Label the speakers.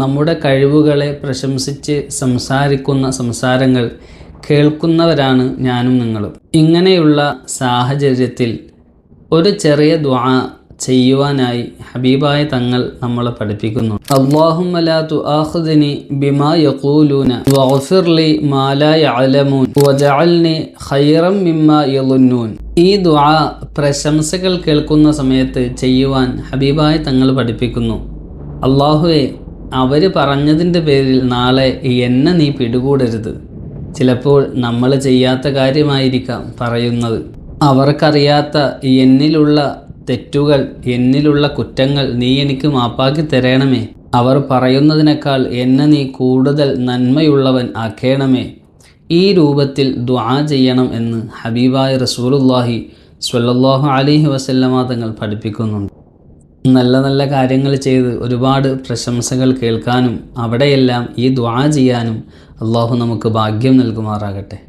Speaker 1: നമ്മുടെ കഴിവുകളെ പ്രശംസിച്ച് സംസാരിക്കുന്ന സംസാരങ്ങൾ കേൾക്കുന്നവരാണ് ഞാനും നിങ്ങളും. ഇങ്ങനെയുള്ള സാഹചര്യത്തിൽ ഒരു ചെറിയ ദുആ ചെയ്യുവാനായി ഹബീബായ തങ്ങൾ നമ്മളെ പഠിപ്പിക്കുന്നു. അല്ലാഹുമ്മ ലാ തുആഖിദ്നി ബിമാ യഖൂലൂന വഗ്ഫിർ ലി മാ ലാ യഅലമൂൻ വജഅൽനി ഖൈറൻ മിമ്മാ യളുന്നൂൻ. ഈ ദുആ പ്രശംസകൾ കേൾക്കുന്ന സമയത്ത് ചെയ്യുവാൻ ഹബീബായ തങ്ങൾ പഠിപ്പിക്കുന്നു. അല്ലാഹുവേ, അവർ പറഞ്ഞതിൻ്റെ പേരിൽ നാളെ എന്നെ നീ പിടികൂടരുത്. ചിലപ്പോൾ നമ്മൾ ചെയ്യാത്ത കാര്യമായിരിക്കാം പറയുന്നത്. അവർക്കറിയാത്ത എന്നിലുള്ള തെറ്റുകൾ, എന്നിലുള്ള കുറ്റങ്ങൾ നീ എനിക്ക് മാപ്പാക്കി തരണമേ. അവർ പറയുന്നതിനേക്കാൾ എന്നെ നീ കൂടുതൽ നന്മയുള്ളവൻ ആക്കേണമേ. ഈ രൂപത്തിൽ ദുആ ചെയ്യണം എന്ന് ഹബീബായ റസൂലുള്ളാഹി സ്വല്ലല്ലാഹു അലൈഹി വസല്ലമ തങ്ങൾ പഠിപ്പിക്കുന്നുണ്ട്. നല്ല നല്ല കാര്യങ്ങൾ ചെയ്ത് ഒരുപാട് പ്രശംസകൾ കേൾക്കാനും അവിടെയെല്ലാം ഈ ദുആ ചെയ്യാനും അല്ലാഹു നമുക്ക് ഭാഗ്യം നൽകുമാറാകട്ടെ.